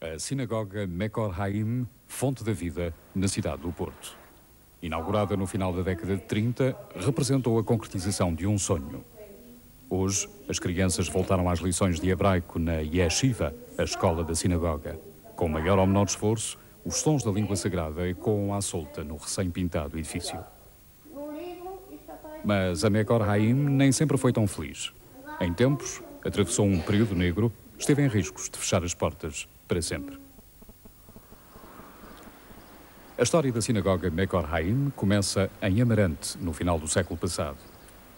a Sinagoga Mekor Haim, Fonte da Vida, na cidade do Porto. Inaugurada no final da década de 30, representou a concretização de um sonho. Hoje, as crianças voltaram às lições de hebraico na Yeshiva, a escola da sinagoga. Com maior ou menor esforço, os sons da língua sagrada ecoam à solta no recém-pintado edifício. Mas a Mekor Haim nem sempre foi tão feliz. Em tempos, atravessou um período negro, esteve em riscos de fechar as portas para sempre. A história da sinagoga Mekor Haim começa em Amarante, no final do século passado.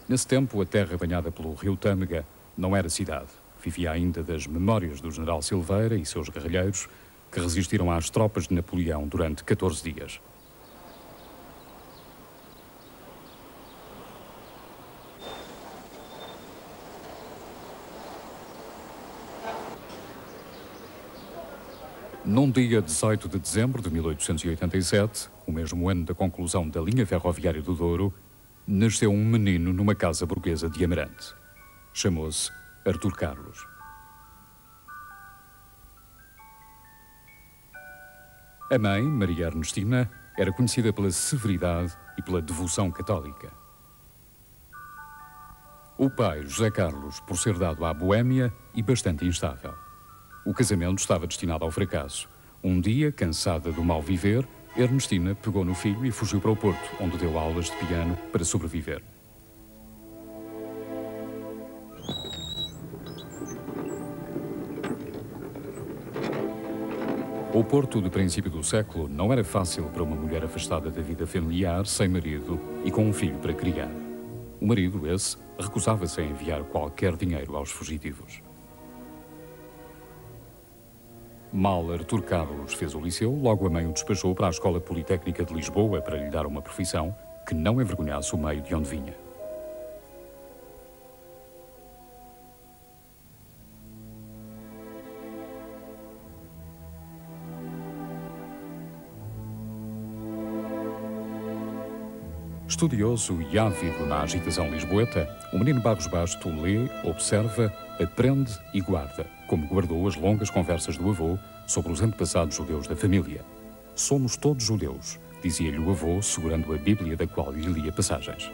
Nesse tempo, a terra banhada pelo rio Tâmega não era cidade. Vivia ainda das memórias do general Silveira e seus guerrilheiros, que resistiram às tropas de Napoleão durante 14 dias. Num dia 18 de dezembro de 1887, o mesmo ano da conclusão da linha ferroviária do Douro, nasceu um menino numa casa burguesa de Amarante. Chamou-se Artur Carlos. A mãe, Maria Ernestina, era conhecida pela severidade e pela devoção católica. O pai, José Carlos, por ser dado à boémia e bastante instável. O casamento estava destinado ao fracasso. Um dia, cansada do mal viver, Ernestina pegou no filho e fugiu para o Porto, onde deu aulas de piano para sobreviver. O Porto do princípio do século não era fácil para uma mulher afastada da vida familiar, sem marido e com um filho para criar. O marido, esse, recusava-se a enviar qualquer dinheiro aos fugitivos. Mal Artur Carlos fez o liceu, logo a mãe o despachou para a Escola Politécnica de Lisboa para lhe dar uma profissão que não envergonhasse o meio de onde vinha. Estudioso e ávido na agitação lisboeta, o menino Barros Basto lê, observa, aprende e guarda, como guardou as longas conversas do avô sobre os antepassados judeus da família. Somos todos judeus, dizia-lhe o avô, segurando a Bíblia da qual lhe lia passagens.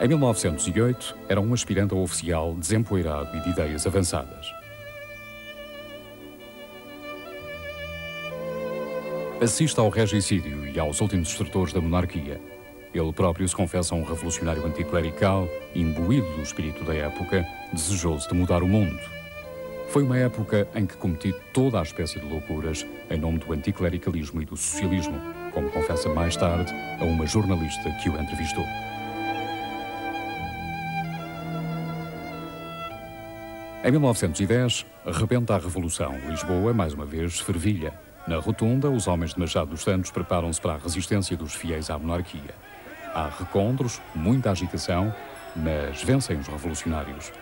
Em 1908, era um aspirante a oficial desempoeirado e de ideias avançadas. Assiste ao regicídio e aos últimos destrutores da monarquia. Ele próprio se confessa um revolucionário anticlerical, imbuído do espírito da época, desejoso de mudar o mundo. Foi uma época em que cometi toda a espécie de loucuras em nome do anticlericalismo e do socialismo, como confessa mais tarde a uma jornalista que o entrevistou. Em 1910, rebenta a Revolução. Lisboa, mais uma vez, fervilha. Na rotunda, os homens de Machado dos Santos preparam-se para a resistência dos fiéis à monarquia. Há recontros, muita agitação, mas vencem os revolucionários.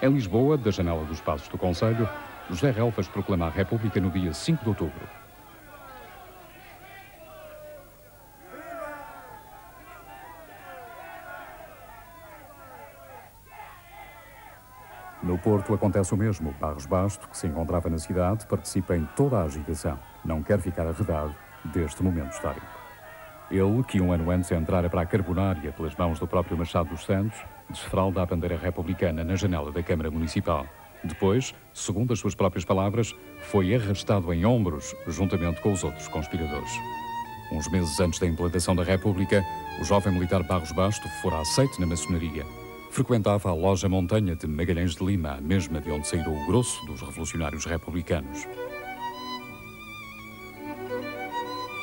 Em Lisboa, da janela dos Passos do Conselho, José Relfas proclama a República no dia 5 de outubro. No Porto acontece o mesmo. Barros Basto, que se encontrava na cidade, participa em toda a agitação. Não quer ficar arredado deste momento histórico. Ele, que um ano antes entrara para a Carbonária pelas mãos do próprio Machado dos Santos, desfralda a bandeira republicana na janela da Câmara Municipal. Depois, segundo as suas próprias palavras, foi arrastado em ombros juntamente com os outros conspiradores. Uns meses antes da implantação da República, o jovem militar Barros Basto fora aceite na maçonaria. Frequentava a loja Montanha de Magalhães de Lima, a mesma de onde saíram o grosso dos revolucionários republicanos.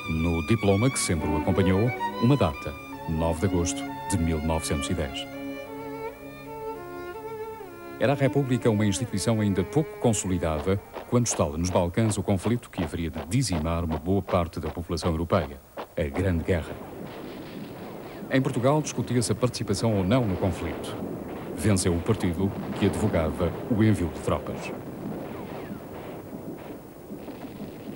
No diploma que sempre o acompanhou, uma data, 9 de agosto de 1910. Era a República uma instituição ainda pouco consolidada quando estala nos Balcãs o conflito que haveria de dizimar uma boa parte da população europeia, a Grande Guerra. Em Portugal discutia-se a participação ou não no conflito. Venceu o partido que advogava o envio de tropas.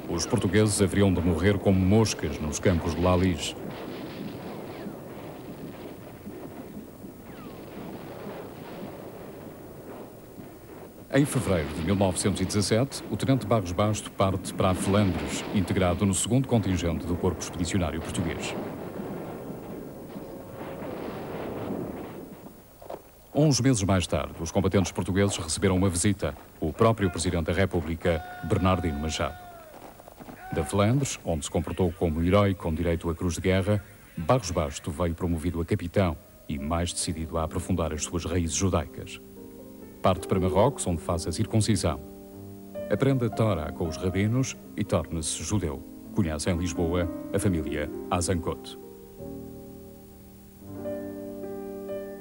Os portugueses haveriam de morrer como moscas nos campos de Lalis. Em fevereiro de 1917, o tenente Barros Basto parte para a Flandres, integrado no 2º contingente do Corpo Expedicionário Português. Uns meses mais tarde, os combatentes portugueses receberam uma visita, o próprio Presidente da República, Bernardino Machado. Da Flandres, onde se comportou como herói com direito à Cruz de Guerra, Barros Basto veio promovido a capitão e mais decidido a aprofundar as suas raízes judaicas. Parte para Marrocos, onde faz a circuncisão. Aprende a Torá com os rabinos e torna-se judeu. Conhece em Lisboa a família Azencote.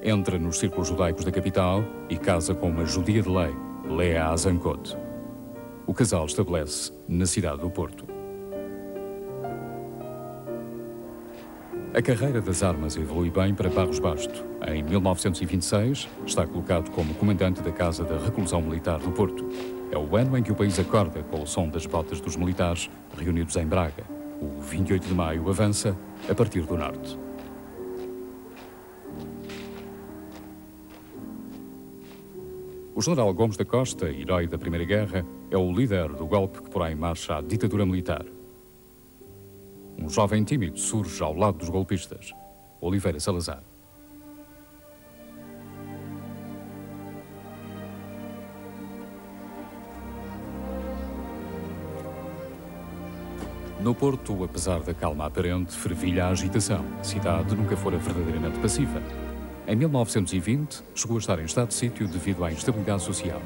Entra nos círculos judaicos da capital e casa com uma judia de lei, Lea Azencote. O casal estabelece na cidade do Porto. A carreira das armas evolui bem para Barros Basto. Em 1926, está colocado como comandante da Casa da Reclusão Militar do Porto. É o ano em que o país acorda com o som das botas dos militares reunidos em Braga. O 28 de maio avança a partir do norte. O general Gomes da Costa, herói da Primeira Guerra, é o líder do golpe que porá em marcha a ditadura militar. Um jovem tímido surge ao lado dos golpistas, Oliveira Salazar. No Porto, apesar da calma aparente, fervilha a agitação. A cidade nunca fora verdadeiramente passiva. Em 1920, chegou a estar em estado de sítio devido à instabilidade social.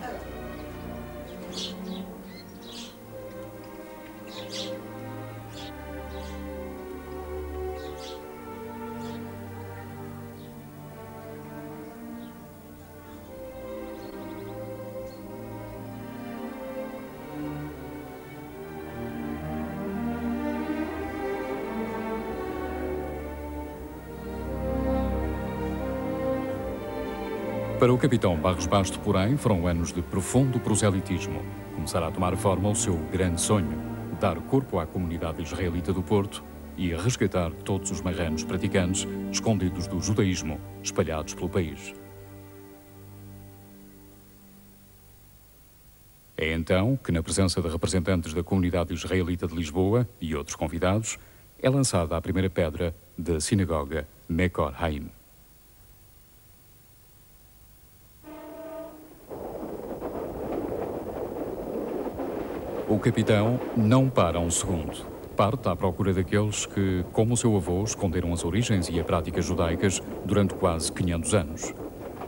Para o capitão Barros Basto, porém, foram anos de profundo proselitismo. Começará a tomar forma o seu grande sonho, dar corpo à comunidade israelita do Porto e a resgatar todos os marranos praticantes escondidos do judaísmo, espalhados pelo país. É então que, na presença de representantes da comunidade israelita de Lisboa e outros convidados, é lançada a primeira pedra da sinagoga Mekor Haim. O capitão não para um segundo. Parte à procura daqueles que, como o seu avô, esconderam as origens e a prática judaicas durante quase 500 anos.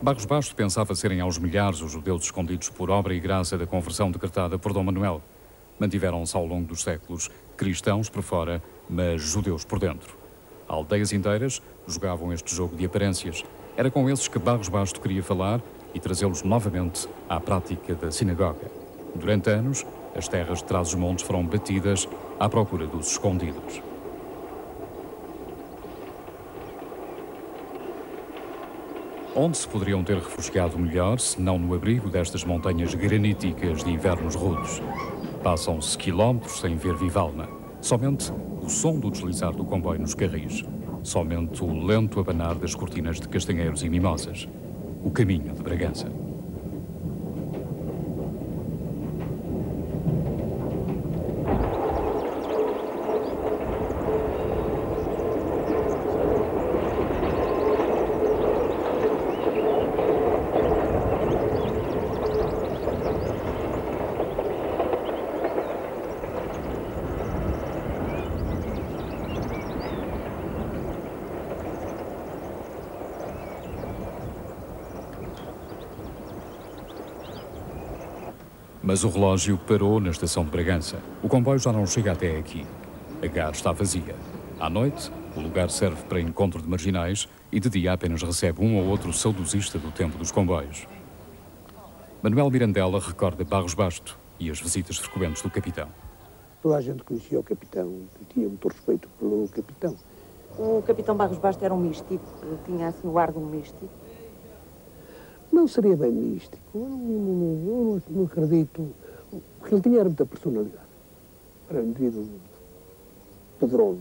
Barros Basto pensava serem aos milhares os judeus escondidos por obra e graça da conversão decretada por Dom Manuel. Mantiveram-se ao longo dos séculos cristãos por fora, mas judeus por dentro. Aldeias inteiras jogavam este jogo de aparências. Era com esses que Barros Basto queria falar e trazê-los novamente à prática da sinagoga. Durante anos, as terras de Trás-os-Montes foram batidas à procura dos escondidos. Onde se poderiam ter refugiado melhor, se não no abrigo destas montanhas graníticas de invernos rudes? Passam-se quilómetros sem ver viva alma. Somente o som do deslizar do comboio nos carris. Somente o lento abanar das cortinas de castanheiros e mimosas. O caminho de Bragança. Mas o relógio parou na estação de Bragança. O comboio já não chega até aqui. A gare está vazia. À noite, o lugar serve para encontro de marginais e de dia apenas recebe um ou outro saudosista do tempo dos comboios. Manuel Mirandela recorda Barros Basto e as visitas frequentes do capitão. Toda a gente conhecia o capitão e tinha muito respeito pelo capitão. O capitão Barros Basto era um místico, tinha assim o ar de um místico. Não seria bem místico, eu não acredito, porque ele tinha muita personalidade. Era um indivíduo poderoso,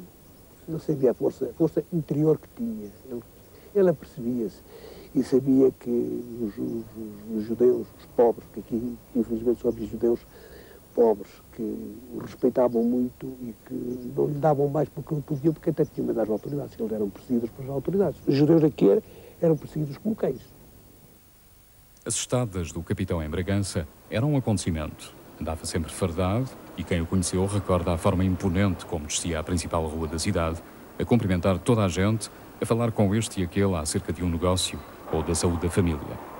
não sabia a força interior que tinha, ele apercebia-se. e sabia que os judeus, os pobres, que aqui infelizmente só havia judeus pobres, que o respeitavam muito e que não lhe davam mais porque não podiam, porque até tinham medo das autoridades. Eles eram perseguidos pelas autoridades. Os judeus aqui eram perseguidos como cães. As estadas do capitão em Bragança eram um acontecimento. Andava sempre fardado e quem o conheceu recorda a forma imponente como descia a principal rua da cidade, a cumprimentar toda a gente, a falar com este e aquele acerca de um negócio ou da saúde da família.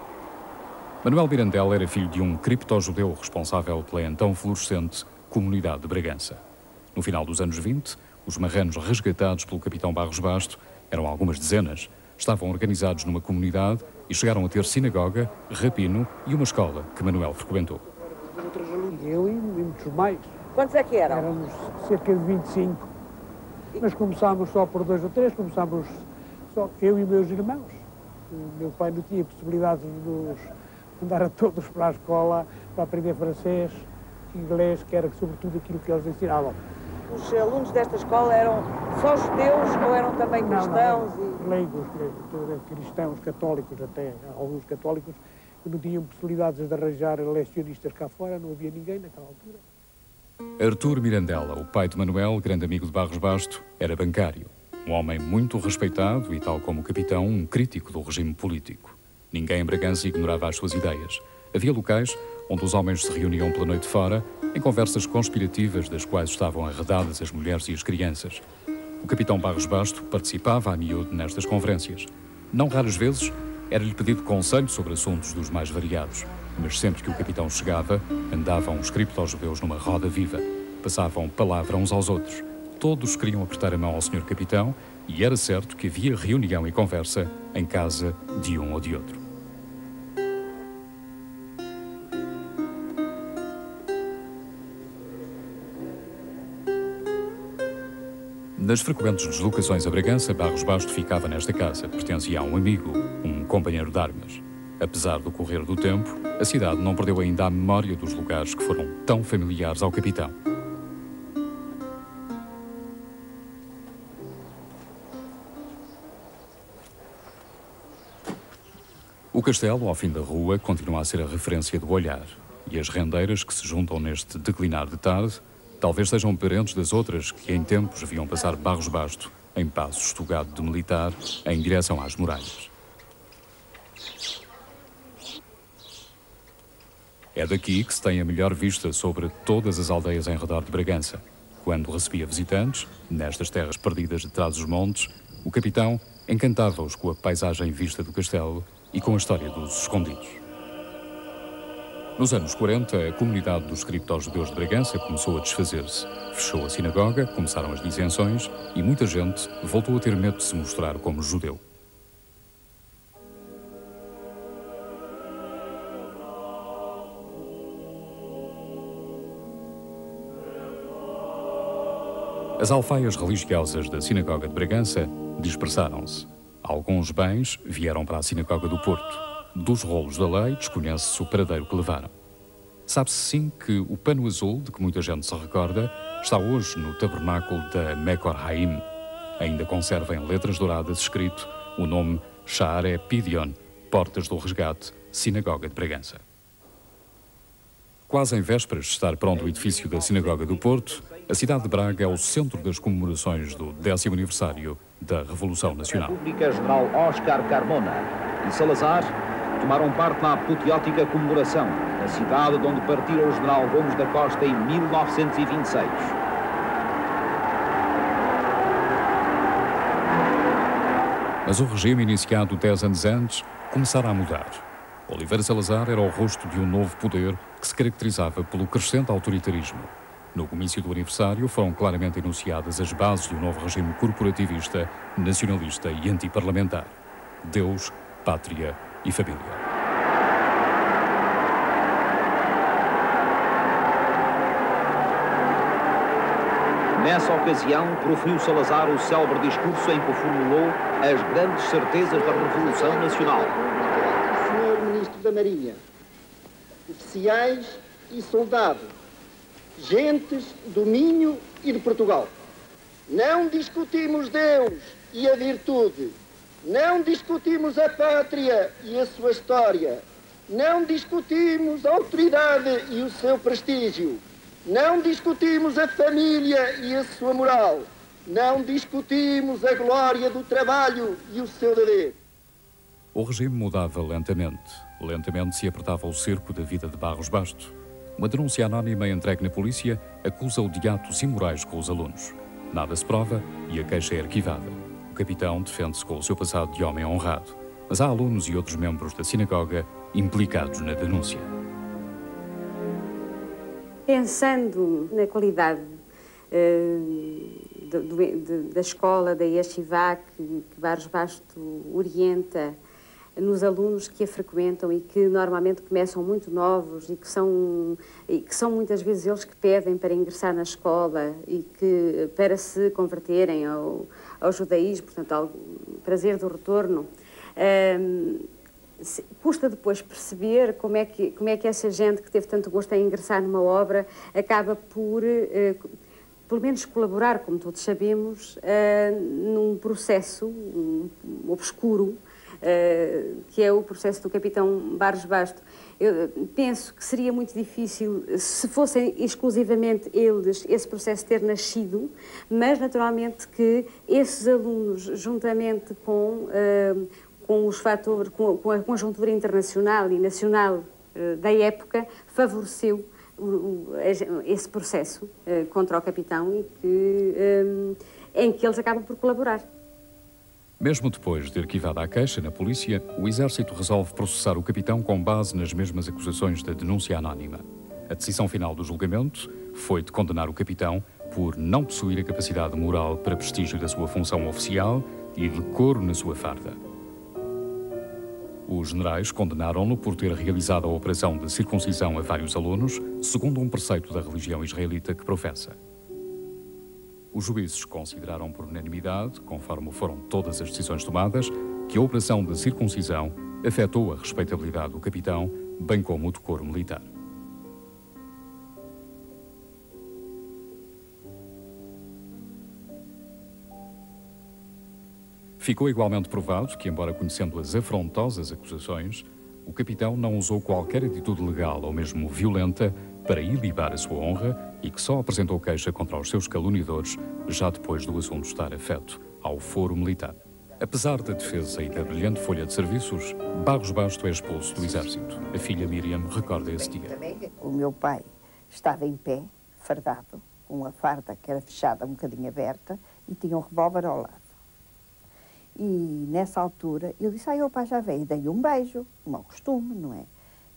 Manuel Mirandela era filho de um criptojudeu responsável pela então florescente comunidade de Bragança. No final dos anos 20, os marranos resgatados pelo capitão Barros Basto, eram algumas dezenas, estavam organizados numa comunidade e chegaram a ter sinagoga, rapino e uma escola que Manuel frequentou. Eu e muitos mais. Quantos é que eram? Éramos cerca de 25. Mas começámos só por 2 ou 3, começámos só eu e meus irmãos. O meu pai não tinha possibilidade de nos mandar a todos para a escola para aprender francês, inglês, que era sobretudo aquilo que eles ensinavam. Os alunos desta escola eram só judeus ou eram também cristãos? Leigos, cristãos, católicos até, alguns católicos, que não tinham possibilidades de arranjar lecionistas cá fora, não havia ninguém naquela altura. Artur Mirandela, o pai de Manuel, grande amigo de Barros Basto, era bancário. Um homem muito respeitado e, tal como o capitão, um crítico do regime político. Ninguém em Bragança ignorava as suas ideias. Havia locais onde os homens se reuniam pela noite fora, em conversas conspirativas das quais estavam arredadas as mulheres e as crianças. O capitão Barros Basto participava a miúdo nestas conferências. Não raras vezes era-lhe pedido conselho sobre assuntos dos mais variados, mas sempre que o capitão chegava, andavam os criptojudeus numa roda viva. Passavam palavra uns aos outros. Todos queriam apertar a mão ao senhor capitão e era certo que havia reunião e conversa em casa de um ou de outro. Nas frequentes deslocações a Bragança, Barros Basto ficava nesta casa. Pertencia a um amigo, um companheiro de armas. Apesar do correr do tempo, a cidade não perdeu ainda a memória dos lugares que foram tão familiares ao capitão. O castelo, ao fim da rua, continua a ser a referência do olhar. E as rendeiras que se juntam neste declinar de tarde talvez sejam parentes das outras que em tempos viam passar Barros Basto em passo estugado de militar em direção às muralhas. É daqui que se tem a melhor vista sobre todas as aldeias em redor de Bragança. Quando recebia visitantes, nestas terras perdidas de trás dos montes, o capitão encantava-os com a paisagem vista do castelo e com a história dos escondidos. Nos anos 40, a comunidade dos criptojudeus de Bragança começou a desfazer-se. Fechou a sinagoga, começaram as dissensões e muita gente voltou a ter medo de se mostrar como judeu. As alfaias religiosas da sinagoga de Bragança dispersaram-se. Alguns bens vieram para a sinagoga do Porto. Dos rolos da lei desconhece-se o paradeiro que levaram. Sabe-se sim que o pano azul, de que muita gente se recorda, está hoje no tabernáculo da Mekor Haim. Ainda conserva em letras douradas escrito o nome Sha'arei Pidyon, Portas do Resgate, Sinagoga de Bragança. Quase em vésperas de estar pronto o edifício da Sinagoga do Porto, a cidade de Braga é o centro das comemorações do 10º aniversário da Revolução Nacional. A República General Oscar Carmona e Salazar tomaram parte na apoteótica comemoração, na cidade de onde partira o general Gomes da Costa em 1926. Mas o regime, iniciado 10 anos antes, começara a mudar. Oliveira Salazar era o rosto de um novo poder que se caracterizava pelo crescente autoritarismo. No comício do aniversário foram claramente enunciadas as bases de um novo regime corporativista, nacionalista e antiparlamentar. Deus, pátria e família. Nessa ocasião, proferiu Salazar o célebre discurso em que formulou as grandes certezas da Revolução Nacional. Senhor Ministro da Marinha, oficiais e soldados, gentes do Minho e de Portugal, não discutimos Deus e a virtude, Não discutimos a pátria e a sua história. Não discutimos a autoridade e o seu prestígio. Não discutimos a família e a sua moral. Não discutimos a glória do trabalho e o seu dever. O regime mudava lentamente. Lentamente se apertava o cerco da vida de Barros Basto. Uma denúncia anónima entregue na polícia acusa-o de atos imorais com os alunos. Nada se prova e a queixa é arquivada. O capitão defende-se com o seu passado de homem honrado, mas há alunos e outros membros da sinagoga implicados na denúncia. Pensando na qualidade da escola, da Yeshiva, que Barros Basto orienta nos alunos que a frequentam e que normalmente começam muito novos e que são muitas vezes eles que pedem para ingressar na escola e que para se converterem ao judaísmo, portanto, ao prazer do retorno, custa depois perceber como é que essa gente que teve tanto gosto em ingressar numa obra acaba por, pelo menos, colaborar, como todos sabemos, num processo obscuro, que é o processo do capitão Barros Basto. Eu penso que seria muito difícil se fossem exclusivamente eles esse processo ter nascido, mas naturalmente que esses alunos, juntamente com os fatores, com a conjuntura internacional e nacional da época, favoreceu esse processo contra o capitão em que eles acabam por colaborar. Mesmo depois de arquivada a queixa na polícia, o Exército resolve processar o capitão com base nas mesmas acusações da denúncia anónima. A decisão final do julgamento foi de condenar o capitão por não possuir a capacidade moral para prestígio da sua função oficial e decoro na sua farda. Os generais condenaram-no por ter realizado a operação de circuncisão a vários alunos, segundo um preceito da religião israelita que professa. Os juízes consideraram por unanimidade, conforme foram todas as decisões tomadas, que a operação de circuncisão afetou a respeitabilidade do capitão, bem como o decoro militar. Ficou igualmente provado que, embora conhecendo as afrontosas acusações, o capitão não usou qualquer atitude legal ou mesmo violenta para ilibar a sua honra e que só apresentou queixa contra os seus caluniadores já depois do assunto estar afeto ao foro militar. Apesar da defesa e da brilhante folha de serviços, Barros Basto é expulso do Exército. A filha Miriam recorda esse dia. O meu pai estava em pé, fardado, com uma farda que era fechada, um bocadinho aberta, e tinha um revólver ao lado. E nessa altura eu disse, o pai já veio, e dei-lhe um beijo, um mau costume, não é?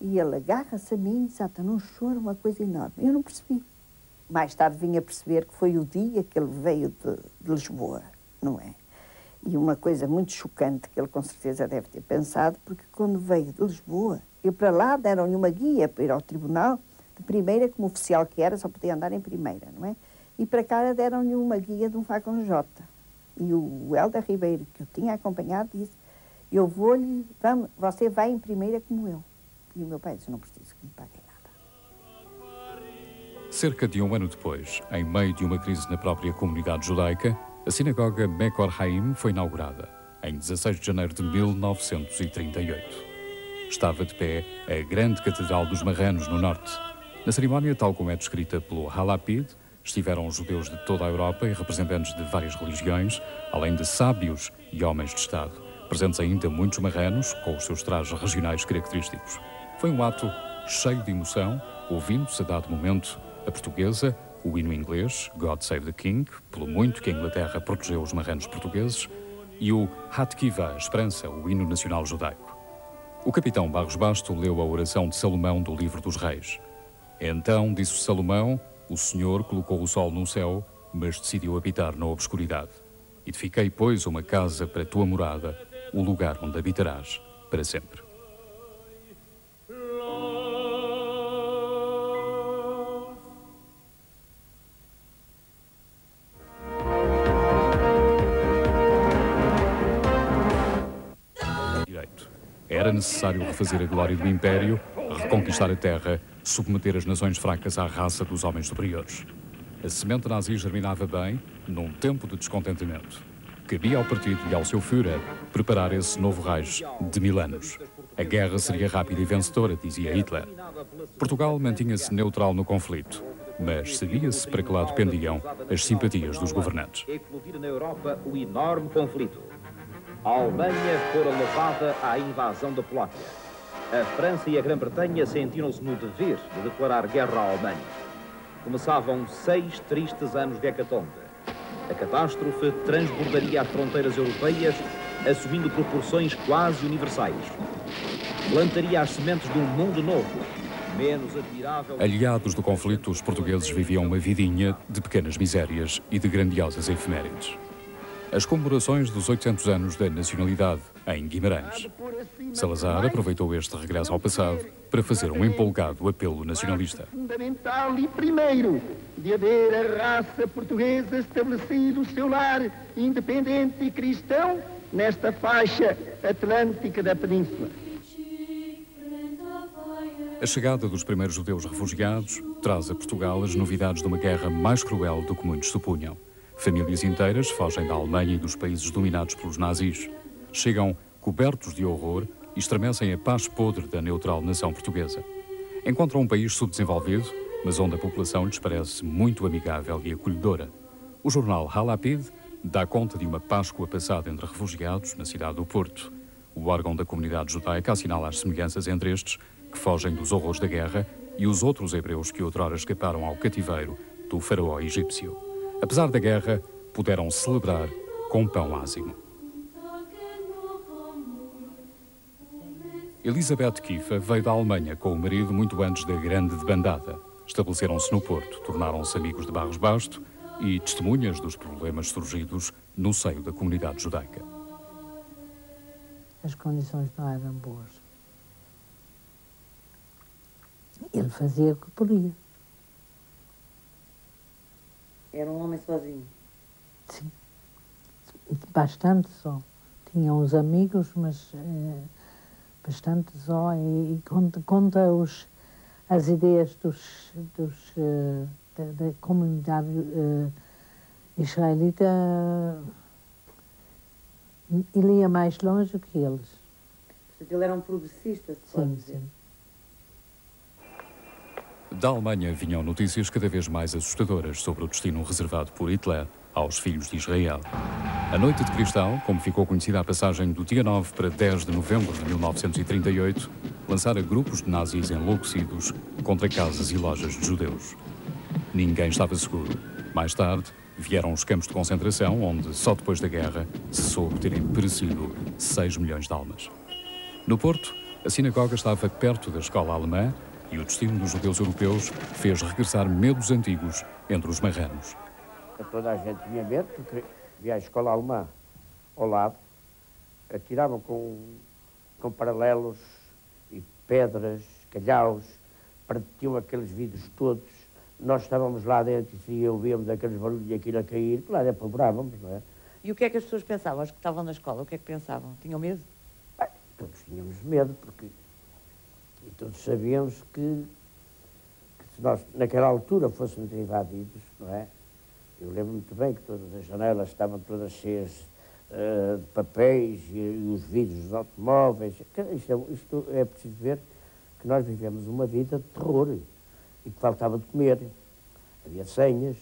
E ele agarra-se a mim e desata num choro, uma coisa enorme. Eu não percebi. Mais tarde vim a perceber que foi o dia que ele veio de Lisboa, não é? E uma coisa muito chocante que ele com certeza deve ter pensado, porque quando veio de Lisboa, eu para lá deram-lhe uma guia para ir ao tribunal, de primeira, como oficial que era, só podia andar em primeira, não é? E para cá deram-lhe uma guia de um facão J. E o Helder Ribeiro, que o tinha acompanhado, disse, você vai em primeira como eu. E o meu pai disse, não preciso que me paguem nada. Cerca de um ano depois, em meio de uma crise na própria comunidade judaica, a sinagoga Mekor Haim foi inaugurada, em 16 de janeiro de 1938. Estava de pé a grande Catedral dos Marranos, no norte. Na cerimónia, tal como é descrita pelo Halapid, estiveram judeus de toda a Europa e representantes de várias religiões, além de sábios e homens de Estado. Presentes ainda muitos marranos, com os seus trajes regionais característicos. Foi um ato cheio de emoção, ouvindo-se a dado momento a portuguesa, o hino inglês, God Save the King, pelo muito que a Inglaterra protegeu os marranos portugueses, e o Hatkiva, a Esperança, o hino nacional judaico. O capitão Barros Basto leu a oração de Salomão do Livro dos Reis. Então, disse Salomão, o Senhor colocou o sol no céu, mas decidiu habitar na obscuridade. Edifiquei, pois, uma casa para a tua morada, o lugar onde habitarás para sempre. Era necessário refazer a glória do Império, reconquistar a terra, submeter as nações fracas à raça dos homens superiores. A semente nazi germinava bem, num tempo de descontentamento. cabia ao partido e ao seu Führer preparar esse novo Reich de 1000 anos. A guerra seria rápida e vencedora, dizia Hitler. Portugal mantinha-se neutral no conflito, mas sabia-se para que lado pendiam as simpatias dos governantes. Eclodir na Europa o enorme conflito. A Alemanha fora levada à invasão da Polónia. A França e a Grã-Bretanha sentiram-se no dever de declarar guerra à Alemanha. Começavam 6 tristes anos de hecatombe. A catástrofe transbordaria as fronteiras europeias, assumindo proporções quase universais. Plantaria as sementes de um mundo novo, menos admirável... Aliados do conflito, os portugueses viviam uma vidinha de pequenas misérias e de grandiosas efemérides. As comemorações dos 800 anos da nacionalidade em Guimarães. Salazar aproveitou este regresso ao passado para fazer um empolgado apelo nacionalista. Fundamental e primeiro de haver a raça portuguesa estabelecido o seu lar independente e cristão nesta faixa atlântica da península. A chegada dos primeiros judeus refugiados traz a Portugal as novidades de uma guerra mais cruel do que muitos supunham. Famílias inteiras fogem da Alemanha e dos países dominados pelos nazis. Chegam cobertos de horror e estremecem a paz podre da neutral nação portuguesa. Encontram um país subdesenvolvido, mas onde a população lhes parece muito amigável e acolhedora. O jornal Halapid dá conta de uma Páscoa passada entre refugiados na cidade do Porto. O órgão da comunidade judaica assinala as semelhanças entre estes, que fogem dos horrores da guerra, e os outros hebreus que outrora escaparam ao cativeiro do faraó egípcio. Apesar da guerra, puderam celebrar com pão ázimo. Elisabeth Kiefer veio da Alemanha com o marido muito antes da Grande Debandada. Estabeleceram-se no Porto, tornaram-se amigos de Barros Basto e testemunhas dos problemas surgidos no seio da comunidade judaica. As condições não eram boas. Ele fazia o que podia. Era um homem sozinho? Sim. Bastante só. Tinha uns amigos, mas bastante só. E conta as ideias da comunidade israelita. Ele ia mais longe que eles. Portanto, ele era um progressista, se pode dizer. Sim. Da Alemanha vinham notícias cada vez mais assustadoras sobre o destino reservado por Hitler aos filhos de Israel. A Noite de Cristal, como ficou conhecida a passagem do dia 9 para 10 de novembro de 1938, lançara grupos de nazis enlouquecidos contra casas e lojas de judeus. Ninguém estava seguro. Mais tarde, vieram os campos de concentração, onde só depois da guerra se soube terem perecido 6 milhões de almas. No Porto, a sinagoga estava perto da escola alemã e o destino dos judeus europeus fez regressar medos antigos entre os marranos. Toda a gente tinha medo, porque havia a escola alemã ao lado, atiravam com paralelos e pedras, calhaus, partiam aqueles vidros todos. Nós estávamos lá dentro e ouvíamos aqueles barulhos e aquilo a cair, claro, apavorávamos, não é? E o que é que as pessoas pensavam? As que estavam na escola, o que é que pensavam? Tinham medo? Bem, todos tínhamos medo, porque e todos sabíamos que se nós, naquela altura, fôssemos invadidos, não é? Eu lembro muito bem que todas as janelas estavam todas cheias de papéis e os vidros dos automóveis. Isto é preciso ver que nós vivemos uma vida de terror e que faltava de comer. Havia senhas,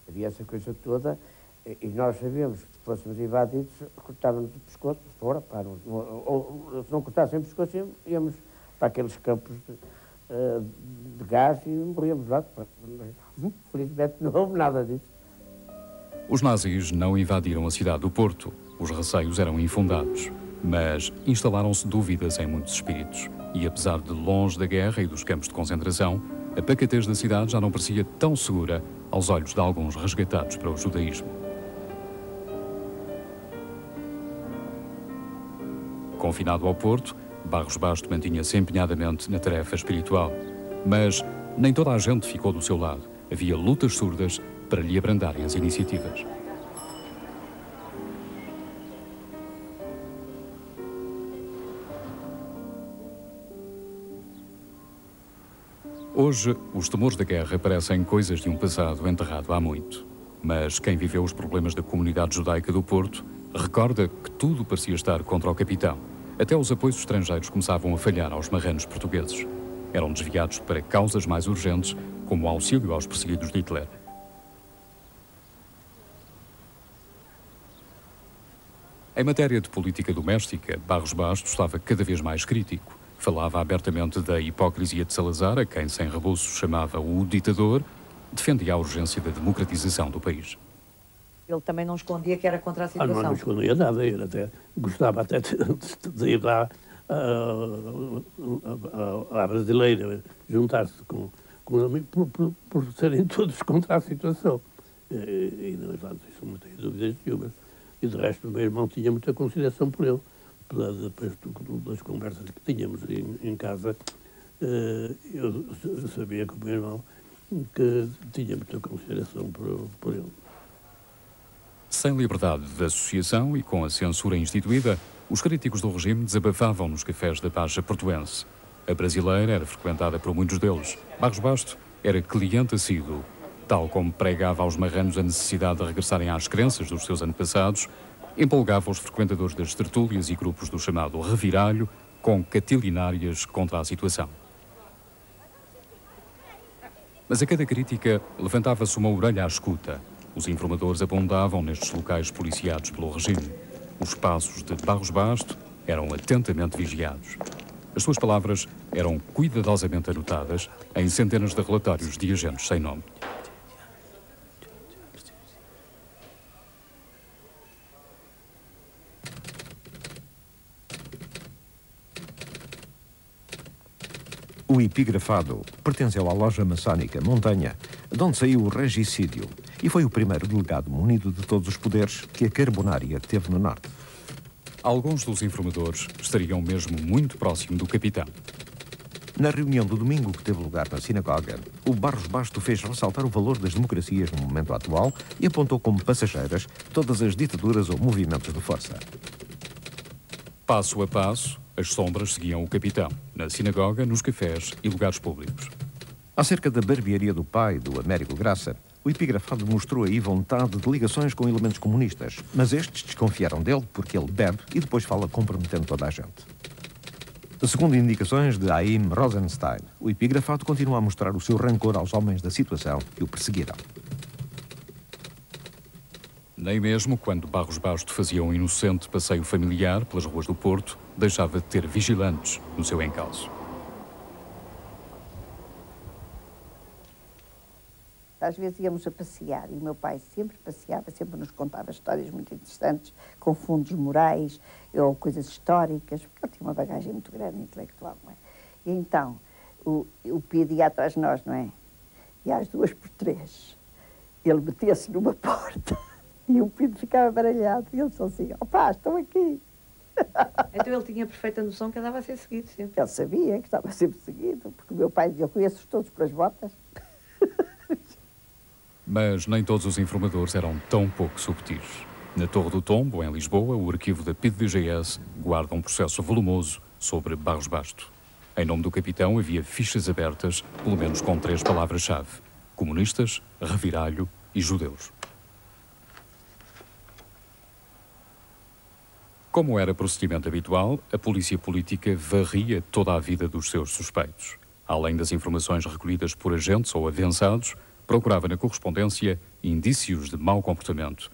havia essa coisa toda e nós sabíamos que se fôssemos invadidos, cortávamos o pescoço fora, ou se não cortássemos o pescoço, íamos para aqueles campos de gás e morríamos lá. Felizmente não houve nada disso. Os nazis não invadiram a cidade do Porto. Os receios eram infundados, mas instalaram-se dúvidas em muitos espíritos. E apesar de longe da guerra e dos campos de concentração, a pacatez da cidade já não parecia tão segura aos olhos de alguns resgatados para o judaísmo. Confinado ao Porto, Barros Basto mantinha-se empenhadamente na tarefa espiritual. Mas nem toda a gente ficou do seu lado. Havia lutas surdas para lhe abrandarem as iniciativas. Hoje, os temores da guerra parecem coisas de um passado enterrado há muito. Mas quem viveu os problemas da comunidade judaica do Porto Recorda que tudo parecia estar contra o capitão. Até os apoios estrangeiros começavam a falhar aos marranos portugueses. Eram desviados para causas mais urgentes, como o auxílio aos perseguidos de Hitler. Em matéria de política doméstica, Barros Bastos estava cada vez mais crítico. Falava abertamente da hipocrisia de Salazar, a quem sem rebuço chamava o ditador, defendia a urgência da democratização do país. Ele também não escondia que era contra a situação. Não escondia nada, ele até gostava até de ir lá à brasileira, juntar-se com os amigos por serem todos contra a situação. E não isso não tem dúvidas nenhuma. E de resto o meu irmão tinha muita consideração por ele. Depois das conversas que tínhamos em casa, eu sabia que o meu irmão que tinha muita consideração por ele. Sem liberdade de associação e com a censura instituída, os críticos do regime desabafavam nos cafés da Baixa Portuense. A brasileira era frequentada por muitos deles. Barros Bastos era cliente assíduo. Tal como pregava aos marranos a necessidade de regressarem às crenças dos seus antepassados, empolgava os frequentadores das tertúlias e grupos do chamado reviralho com catilinárias contra a situação. Mas a cada crítica levantava-se uma orelha à escuta. Os informadores abundavam nestes locais policiados pelo regime. Os passos de Barros Bastos eram atentamente vigiados. As suas palavras eram cuidadosamente anotadas em centenas de relatórios de agentes sem nome. O epigrafado pertenceu à loja maçónica Montanha, de onde saiu o regicídio, e foi o primeiro delegado munido de todos os poderes que a Carbonária teve no Norte. Alguns dos informadores estariam mesmo muito próximo do capitão. Na reunião do domingo que teve lugar na sinagoga, o Barros Bastos fez ressaltar o valor das democracias no momento atual e apontou como passageiras todas as ditaduras ou movimentos de força. Passo a passo, as sombras seguiam o capitão, na sinagoga, nos cafés e lugares públicos. Acerca da barbearia do pai, do Américo Graça, o epigrafado mostrou aí vontade de ligações com elementos comunistas, mas estes desconfiaram dele porque ele bebe e depois fala comprometendo toda a gente. Segundo indicações de Haim Rosenstein, o epigrafado continua a mostrar o seu rancor aos homens da situação que o perseguiram. Nem mesmo quando Barros Bastos fazia um inocente passeio familiar pelas ruas do Porto, deixava de ter vigilantes no seu encalço. Às vezes íamos a passear e o meu pai sempre passeava, sempre nos contava histórias muito interessantes, com fundos morais ou coisas históricas, porque ele tinha uma bagagem muito grande intelectual, não é? E então, o Pido ia atrás de nós, não é? E às 2x3, ele metia-se numa porta e o Pido ficava baralhado. E ele disse assim, opá, estão aqui. Então ele tinha perfeita noção que andava a ser seguido sempre. Ele sabia que estava sempre seguido, porque o meu pai dizia, eu conheço-os todos pelas botas. Mas nem todos os informadores eram tão pouco subtis. Na Torre do Tombo, em Lisboa, o arquivo da PIDE-DGS guarda um processo volumoso sobre Barros Bastos. Em nome do capitão havia fichas abertas, pelo menos com 3 palavras-chave: comunistas, reviralho e judeus. Como era procedimento habitual, a polícia política varria toda a vida dos seus suspeitos. Além das informações recolhidas por agentes ou avançados, procurava na correspondência indícios de mau comportamento.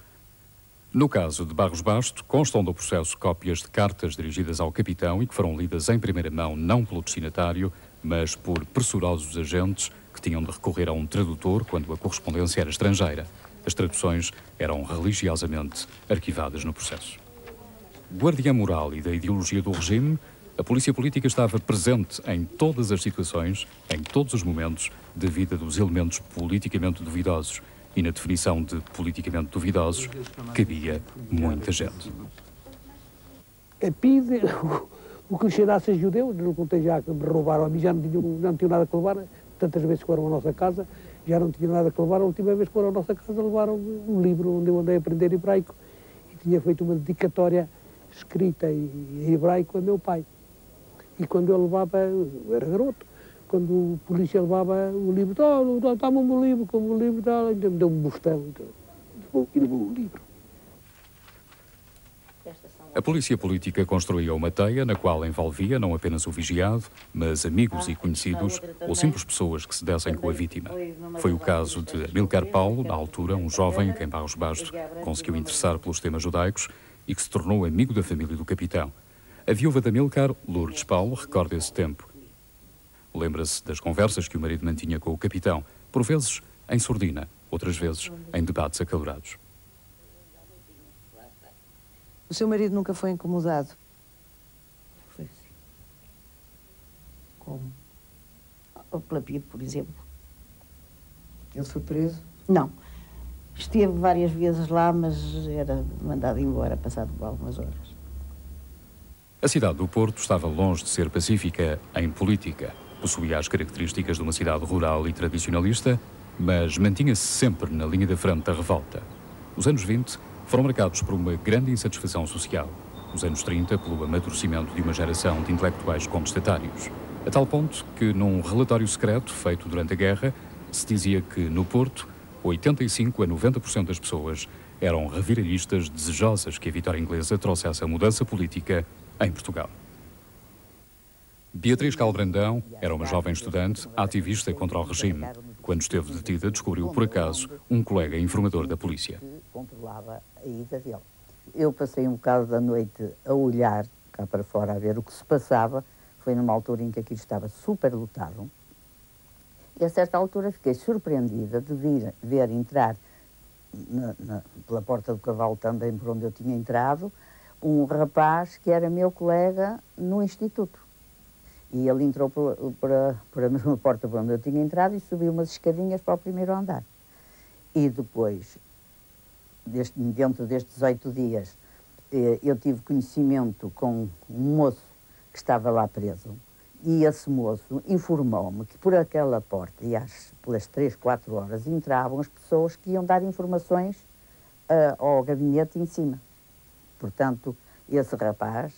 No caso de Barros Bastos, constam do processo cópias de cartas dirigidas ao capitão e que foram lidas em primeira mão não pelo destinatário, mas por pressurosos agentes que tinham de recorrer a um tradutor quando a correspondência era estrangeira. As traduções eram religiosamente arquivadas no processo. Guardiã moral e da ideologia do regime, a polícia política estava presente em todas as situações, em todos os momentos, da vida dos elementos politicamente duvidosos. E na definição de politicamente duvidosos, cabia muita gente. A PIDE, o que lhe cheirasse a judeu, não contei já que me roubaram a mim, já não tinham nada que levar, tantas vezes que foram à nossa casa, já não tinham nada que levar. A última vez que foram à nossa casa levaram um livro onde eu andei a aprender hebraico e tinha feito uma dedicatória escrita em hebraico a meu pai. E quando eu levava, eu era garoto, quando o polícia levava o livro, toma o meu livro, como o livro, então me deu um bostão, então, e levou o livro. A polícia política construía uma teia na qual envolvia não apenas o vigiado, mas amigos e conhecidos ou simples pessoas que se dessem com a vítima. Foi o caso de Amílcar Paulo, na altura um jovem que em Barros Basto conseguiu interessar pelos temas judaicos e que se tornou amigo da família do capitão. A viúva de Amílcar, Lourdes Paulo, recorda esse tempo. Lembra-se das conversas que o marido mantinha com o capitão, por vezes em sordina, outras vezes em debates acalorados. O seu marido nunca foi incomodado? Foi assim. Como? O Clapido, por exemplo. Ele foi preso? Não. Esteve várias vezes lá, mas era mandado embora, passado algumas horas. A cidade do Porto estava longe de ser pacífica em política. Possuía as características de uma cidade rural e tradicionalista, mas mantinha-se sempre na linha da frente da revolta. Os anos 20 foram marcados por uma grande insatisfação social. Os anos 30 pelo amadurecimento de uma geração de intelectuais contestatários. A tal ponto que, num relatório secreto feito durante a guerra, se dizia que, no Porto, 85% a 90% das pessoas eram reviralhistas desejosas que a vitória inglesa trouxesse a mudança política em Portugal. Beatriz Calbrandão era uma jovem estudante ativista contra o regime. Quando esteve detida, descobriu por acaso um colega informador da polícia. Controlava a ida dele. Eu passei um bocado da noite a olhar cá para fora, a ver o que se passava. Foi numa altura em que aquilo estava super lotado. E a certa altura fiquei surpreendida de ver entrar pela Porta do Cavalo, também por onde eu tinha entrado, um rapaz que era meu colega no instituto. E ele entrou por a mesma porta por onde eu tinha entrado e subiu umas escadinhas para o primeiro andar. E depois, dentro destes 8 dias, eu tive conhecimento com um moço que estava lá preso. E esse moço informou-me que por aquela porta, e pelas 3, 4 horas, entravam as pessoas que iam dar informações ao gabinete em cima. Portanto, esse rapaz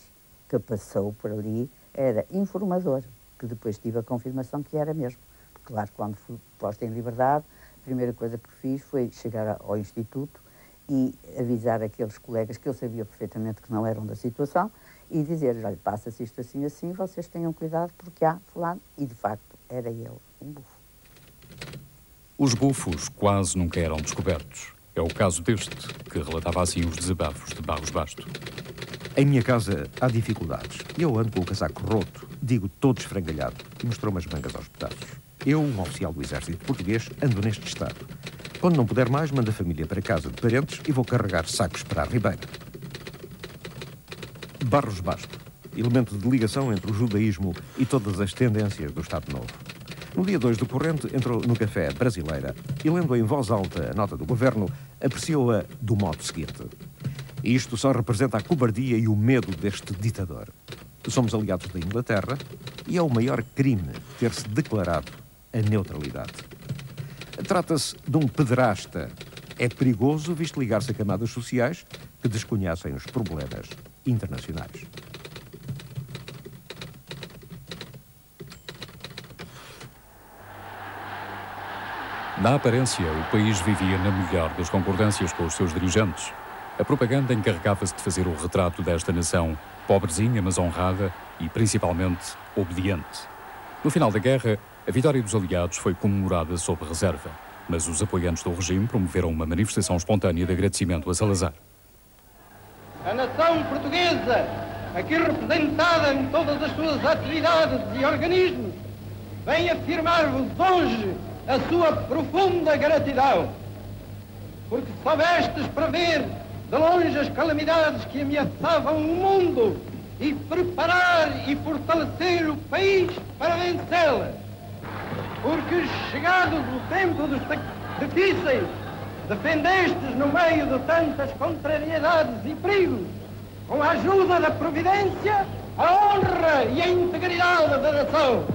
que passou por ali era informador, que depois tive a confirmação que era mesmo. Claro, quando fui posta em liberdade, a primeira coisa que fiz foi chegar ao instituto e avisar aqueles colegas que eu sabia perfeitamente que não eram da situação e dizer-lhes, olha, passa-se isto assim, assim, vocês tenham cuidado porque há fulano. E, de facto, era ele, um bufo. Os bufos quase nunca eram descobertos. É o caso deste, que relatava assim os desabafos de Barros Basto. Em minha casa há dificuldades. Eu ando com o casaco roto, digo todo esfrangalhado, e mostrou-me as mangas aos pedaços. Eu, um oficial do exército português, ando neste estado. Quando não puder mais, mando a família para casa de parentes e vou carregar sacos para a Ribeira. Barros Basto, elemento de ligação entre o judaísmo e todas as tendências do Estado Novo. No dia 2 do corrente, entrou no café Brasileira e, lendo em voz alta a nota do governo, apreciou-a do modo seguinte. Isto só representa a cobardia e o medo deste ditador. Somos aliados da Inglaterra e é o maior crime ter-se declarado a neutralidade. Trata-se de um pederasta. É perigoso visto ligar-se a camadas sociais que desconhecem os problemas internacionais. Na aparência, o país vivia na melhor das concordâncias com os seus dirigentes. A propaganda encarregava-se de fazer o retrato desta nação pobrezinha, mas honrada e, principalmente, obediente. No final da guerra, a vitória dos aliados foi comemorada sob reserva, mas os apoiantes do regime promoveram uma manifestação espontânea de agradecimento a Salazar. A nação portuguesa, aqui representada em todas as suas atividades e organismos, vem afirmar-vos hoje a sua profunda gratidão, porque soubestes prever de longe as calamidades que ameaçavam o mundo e preparar e fortalecer o país para vencê-las. Porque, chegado o tempo dos difíceis, defendestes no meio de tantas contrariedades e perigos, com a ajuda da providência, a honra e a integridade da nação.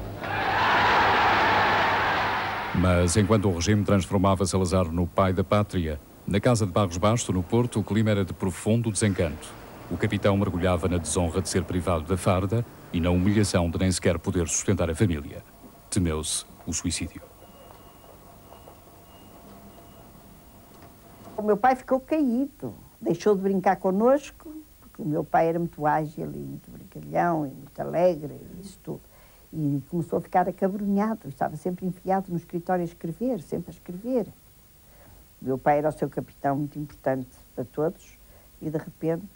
Mas enquanto o regime transformava Salazar no pai da pátria, na casa de Barros Basto, no Porto, o clima era de profundo desencanto. O capitão mergulhava na desonra de ser privado da farda e na humilhação de nem sequer poder sustentar a família. Temeu-se o suicídio. O meu pai ficou caído, deixou de brincar connosco, porque o meu pai era muito ágil e muito brincalhão e muito alegre, isso tudo. E começou a ficar acabrunhado, estava sempre enfiado no escritório a escrever, sempre a escrever. O meu pai era o seu capitão muito importante para todos e, de repente,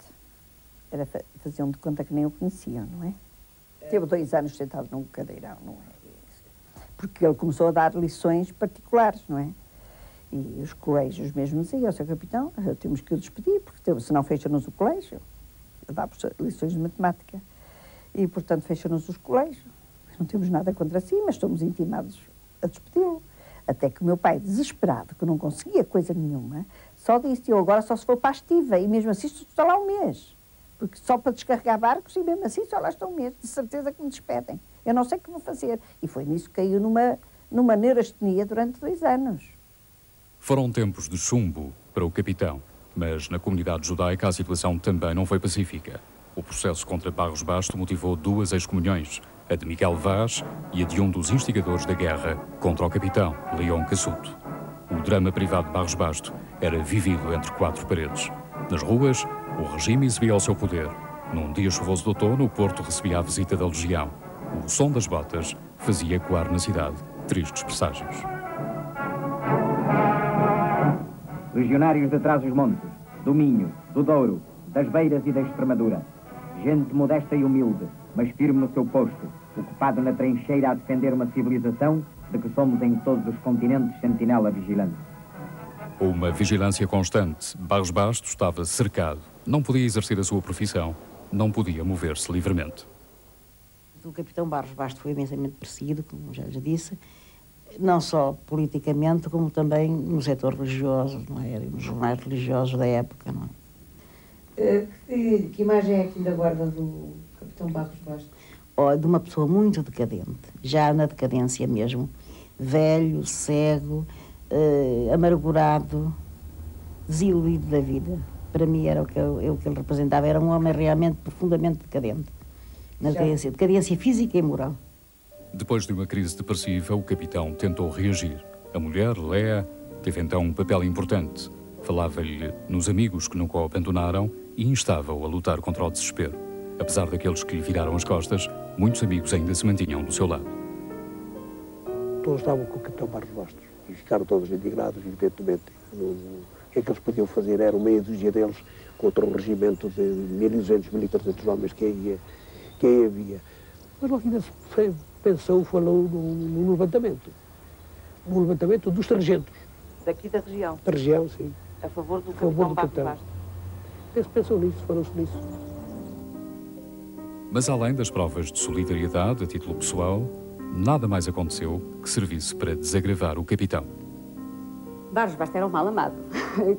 faziam de conta que nem o conheciam, não é? Teve 2 anos sentado num cadeirão, não é? Porque ele começou a dar lições particulares, não é? E os colégios mesmo diziam ao seu capitão, temos que o despedir, porque senão fecha-nos o colégio. Ele dá lições de matemática. E, portanto, fecha-nos os colégios. Não temos nada contra si, mas estamos intimados a despedi-lo. Até que o meu pai, desesperado, que não conseguia coisa nenhuma, só disse, eu agora só se for para a estiva, e mesmo assim estou lá um mês. Porque só para descarregar barcos, e mesmo assim só lá estou um mês, de certeza que me despedem. Eu não sei o que vou fazer. E foi nisso que caiu numa neurastenia durante 2 anos. Foram tempos de chumbo para o capitão, mas na comunidade judaica a situação também não foi pacífica. O processo contra Barros Basto motivou 2 excomunhões, a de Miguel Vaz e a de um dos instigadores da guerra contra o capitão, Leon Cassuto. O drama privado de Barros Basto era vivido entre 4 paredes. Nas ruas, o regime exibia o seu poder. Num dia chuvoso de outono, o Porto recebia a visita da Legião. O som das botas fazia ecoar na cidade tristes presságios. Legionários de Trás-os-Montes, do Minho, do Douro, das Beiras e da Extremadura. Gente modesta e humilde, mas firme no seu posto, ocupado na trincheira a defender uma civilização de que somos em todos os continentes sentinela vigilante. Uma vigilância constante. Barros Basto estava cercado. Não podia exercer a sua profissão. Não podia mover-se livremente. O capitão Barros Basto foi imensamente perseguido, como já lhe disse, não só politicamente, como também no setor religioso, não é? Nos jornais religiosos da época, não é? Que imagem é que ainda guarda do capitão Barros Basto? Oh, de uma pessoa muito decadente, já na decadência mesmo, velho, cego, amargurado, desiludido da vida. Para mim era o que ele representava, era um homem realmente profundamente decadente, na decadência física e moral. Depois de uma crise depressiva, o capitão tentou reagir. A mulher, Léa, teve então um papel importante. Falava-lhe nos amigos que nunca o abandonaram e instava-o a lutar contra o desespero. Apesar daqueles que lhe viraram as costas, muitos amigos ainda se mantinham do seu lado. Todos estavam com o capitão Barros Bastos e ficaram todos indignados, evidentemente. O que é que eles podiam fazer? Era uma exigência deles contra um regimento de 1.200, 1.300 homens que aí havia. Mas logo ainda se pensou, falou no levantamento. No levantamento dos sargentos. Daqui da região? Da região, sim. A favor do capitão Barros Basto. Se pensou nisso, falou-se nisso. Mas além das provas de solidariedade a título pessoal, nada mais aconteceu que servisse para desagravar o capitão. Barros Basto era um mal amado.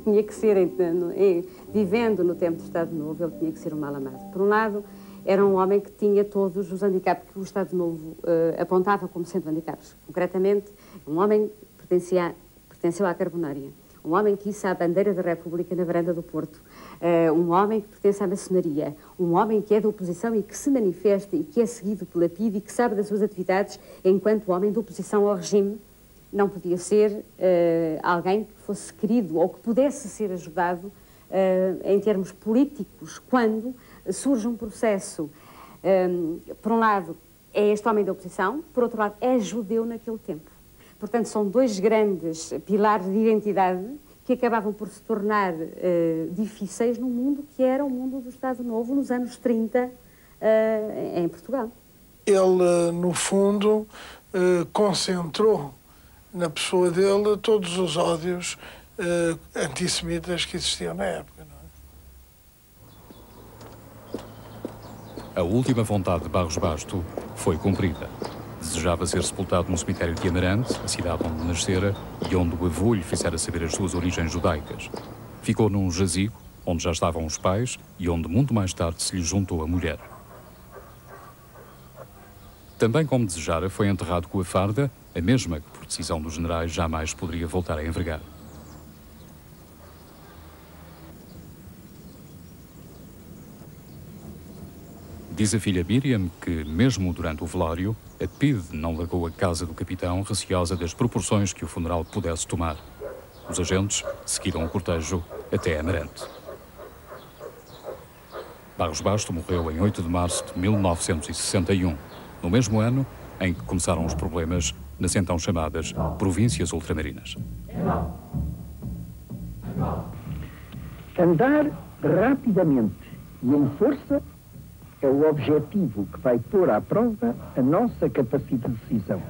Tinha que ser, vivendo no tempo do Estado Novo, ele tinha que ser um mal amado. Por um lado, era um homem que tinha todos os handicaps que o Estado Novo apontava como sendo handicaps. Concretamente, um homem que pertenceu à Carbonária. Um homem que hissa a bandeira da República na varanda do Porto. Um homem que pertence à maçonaria. Um homem que é da oposição e que se manifesta e que é seguido pela PIDE e que sabe das suas atividades enquanto homem de oposição ao regime. Não podia ser alguém que fosse querido ou que pudesse ser ajudado em termos políticos quando surge um processo. Por um lado, é este homem da oposição, por outro lado, é judeu naquele tempo. Portanto, são 2 grandes pilares de identidade que acabavam por se tornar difíceis num mundo que era o mundo do Estado Novo nos anos 30 em Portugal. Ele, no fundo, concentrou na pessoa dele todos os ódios antissemitas que existiam na época. A última vontade de Barros Basto foi cumprida. Desejava ser sepultado no cemitério de Amarante, a cidade onde nascera e onde o avô lhe fizera saber as suas origens judaicas. Ficou num jazigo, onde já estavam os pais e onde muito mais tarde se lhe juntou a mulher. Também como desejara, foi enterrado com a farda, a mesma que, por decisão dos generais, jamais poderia voltar a envergar. Diz a filha Miriam que, mesmo durante o velório, a PIDE não largou a casa do capitão, receosa das proporções que o funeral pudesse tomar. Os agentes seguiram o cortejo até Amarante. Barros Basto morreu em 8 de março de 1961, no mesmo ano em que começaram os problemas nas então chamadas províncias ultramarinas. Andar rapidamente e em força é o objetivo que vai pôr à prova a nossa capacidade de decisão.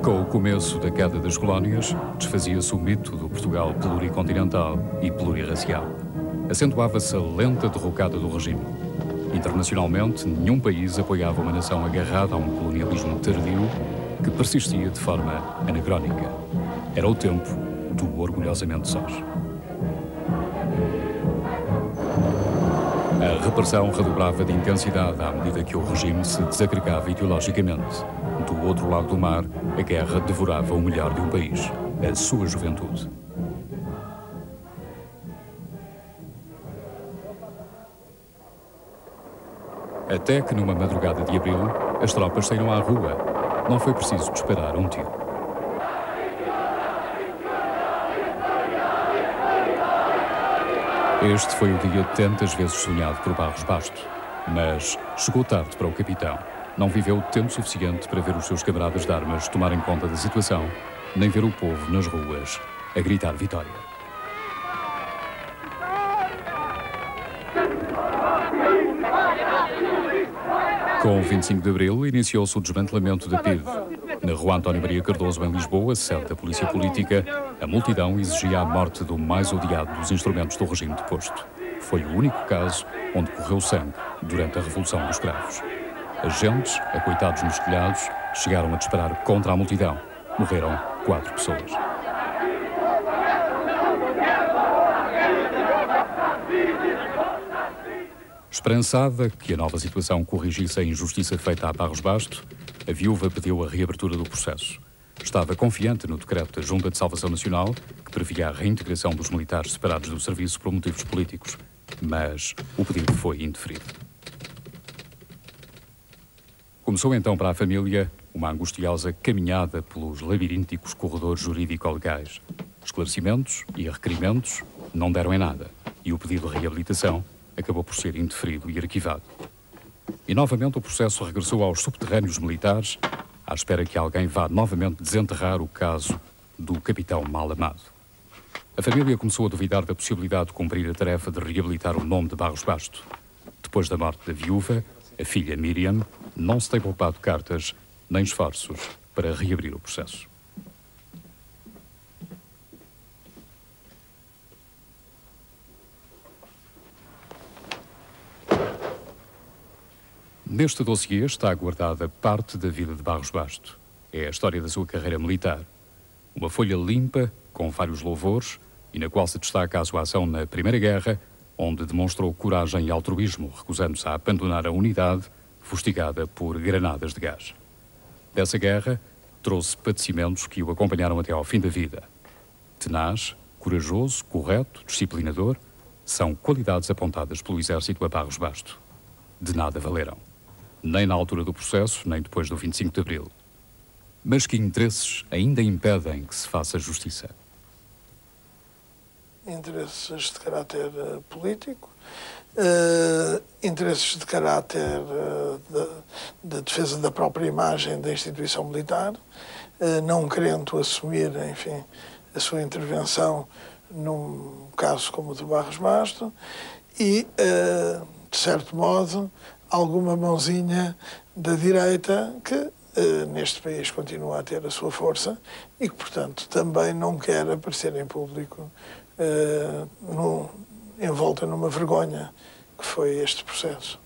Com o começo da queda das colónias, desfazia-se o mito do Portugal pluricontinental e plurirracial. Acentuava-se a lenta derrocada do regime. Internacionalmente, nenhum país apoiava uma nação agarrada a um colonialismo tardio que persistia de forma anacrónica. Era o tempo do orgulhosamente sós. A repressão redobrava de intensidade à medida que o regime se desagregava ideologicamente. Do outro lado do mar, a guerra devorava o melhor de um país, a sua juventude. Até que numa madrugada de abril, as tropas saíram à rua. Não foi preciso disparar um tiro. Este foi o dia tantas vezes sonhado por Barros Basto, mas chegou tarde para o capitão. Não viveu tempo suficiente para ver os seus camaradas de armas tomarem conta da situação, nem ver o povo nas ruas a gritar vitória. Com o 25 de abril, iniciou-se o desmantelamento da PIDE. Na rua António Maria Cardoso, em Lisboa, sede da polícia política, a multidão exigia a morte do mais odiado dos instrumentos do regime deposto. Foi o único caso onde correu sangue durante a Revolução dos Cravos. Agentes, acoitados nos telhados, chegaram a disparar contra a multidão. Morreram 4 pessoas. Esperançada que a nova situação corrigisse a injustiça feita a Barros Basto, a viúva pediu a reabertura do processo. Estava confiante no decreto da Junta de Salvação Nacional, que previa a reintegração dos militares separados do serviço por motivos políticos, mas o pedido foi indeferido. Começou então para a família uma angustiosa caminhada pelos labirínticos corredores jurídico-legais. Esclarecimentos e requerimentos não deram em nada, e o pedido de reabilitação acabou por ser indeferido e arquivado. E novamente o processo regressou aos subterrâneos militares, à espera que alguém vá novamente desenterrar o caso do capitão mal amado. A família começou a duvidar da possibilidade de cumprir a tarefa de reabilitar o nome de Barros Basto. Depois da morte da viúva, a filha Miriam não se tem poupado cartas nem esforços para reabrir o processo. Neste dossiê está guardada parte da vida de Barros Basto. É a história da sua carreira militar. Uma folha limpa, com vários louvores, e na qual se destaca a sua ação na Primeira Guerra, onde demonstrou coragem e altruísmo, recusando-se a abandonar a unidade, fustigada por granadas de gás. Dessa guerra, trouxe padecimentos que o acompanharam até ao fim da vida. Tenaz, corajoso, correto, disciplinador, são qualidades apontadas pelo Exército a Barros Basto. De nada valeram. Nem na altura do processo, nem depois do 25 de abril. Mas que interesses ainda impedem que se faça justiça? Interesses de caráter político, interesses de caráter de defesa da própria imagem da instituição militar, não querendo assumir, enfim, a sua intervenção num caso como o de Barros Basto e, de certo modo, alguma mãozinha da direita que neste país continua a ter a sua força e que, portanto, também não quer aparecer em público envolta numa vergonha que foi este processo.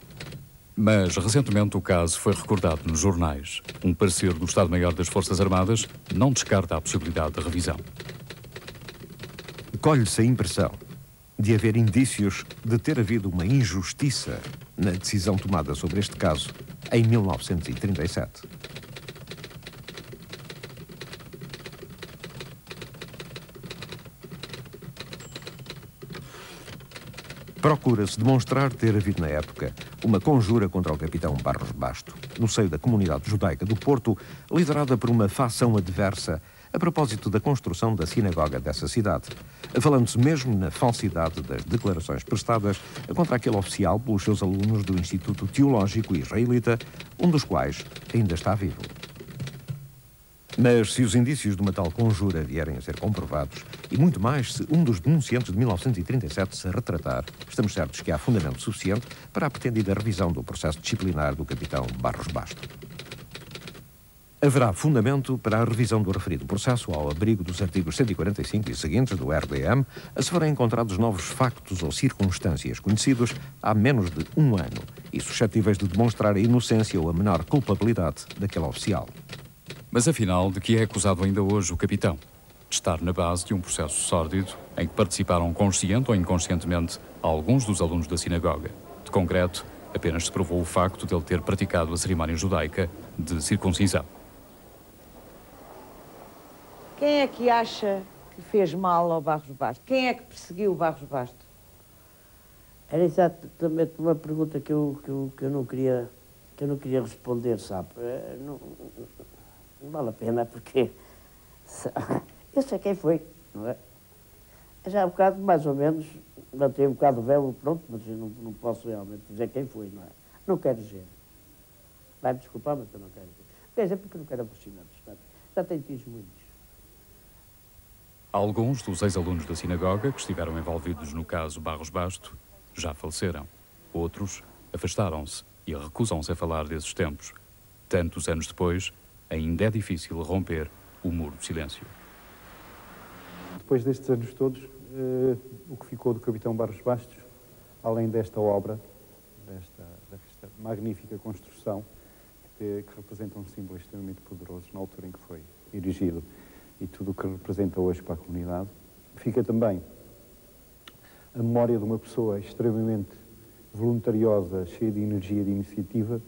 Mas, recentemente, o caso foi recordado nos jornais. Um parecer do Estado-Maior das Forças Armadas não descarta a possibilidade de revisão. Colhe-se a impressão de haver indícios de ter havido uma injustiça na decisão tomada sobre este caso em 1937. Procura-se demonstrar ter havido na época uma conjura contra o capitão Barros Basto, no seio da comunidade judaica do Porto, liderada por uma facção adversa a propósito da construção da sinagoga dessa cidade, falando-se mesmo na falsidade das declarações prestadas contra aquele oficial pelos seus alunos do Instituto Teológico Israelita, um dos quais ainda está vivo. Mas se os indícios de uma tal conjura vierem a ser comprovados, e muito mais se um dos denunciantes de 1937 se retratar, estamos certos que há fundamento suficiente para a pretendida revisão do processo disciplinar do capitão Barros Basto. Haverá fundamento para a revisão do referido processo ao abrigo dos artigos 145 e seguintes do RDM, a se forem encontrados novos factos ou circunstâncias conhecidos há menos de um ano e suscetíveis de demonstrar a inocência ou a menor culpabilidade daquele oficial. Mas afinal, de que é acusado ainda hoje o capitão? De estar na base de um processo sórdido em que participaram consciente ou inconscientemente alguns dos alunos da sinagoga. De concreto, apenas se provou o facto de ele ter praticado a cerimónia judaica de circuncisão. Quem é que acha que fez mal ao Barros Basto? Quem é que perseguiu o Barros Basto? Era exatamente uma pergunta que eu não queria responder, sabe? Não vale a pena, porque eu sei quem foi, não é? Já há um bocado, mais ou menos, mantém um bocado o véu, pronto, mas eu não posso realmente dizer quem foi, não é? Não quero dizer. Vai-me desculpar, mas eu não quero dizer. Quer dizer, porque não quero aborrecimentos, já tenho tido muitos. Alguns dos ex-alunos da sinagoga que estiveram envolvidos no caso Barros Basto já faleceram. Outros afastaram-se e recusam-se a falar desses tempos. Tantos anos depois, ainda é difícil romper o muro do silêncio. Depois destes anos todos, o que ficou do capitão Barros Bastos, além desta obra, desta magnífica construção, que representa um símbolo extremamente poderoso na altura em que foi erigido, e tudo o que representa hoje para a comunidade, fica também a memória de uma pessoa extremamente voluntariosa, cheia de energia e de iniciativa,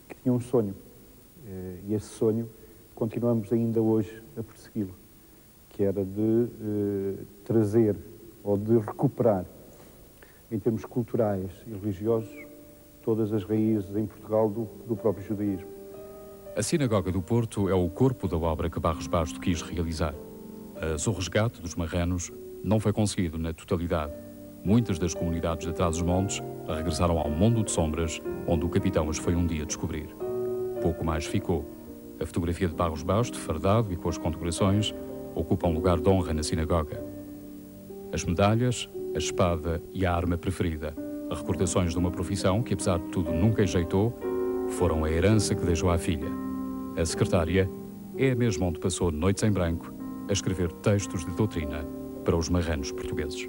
que tinha um sonho. E esse sonho continuamos ainda hoje a persegui-lo, que era de trazer ou de recuperar, em termos culturais e religiosos, todas as raízes em Portugal do próprio judaísmo. A Sinagoga do Porto é o corpo da obra que Barros Basto quis realizar. Mas o resgate dos marranos não foi conseguido na totalidade. Muitas das comunidades de Trás-os-Montes regressaram ao mundo de sombras, onde o capitão as foi um dia descobrir. Pouco mais ficou. A fotografia de Barros Basto, fardado e com as condecorações, ocupa um lugar de honra na sinagoga. As medalhas, a espada e a arma preferida, recordações de uma profissão que, apesar de tudo, nunca enjeitou, foram a herança que deixou à filha. A secretária é a mesma onde passou noites em branco a escrever textos de doutrina para os marranos portugueses.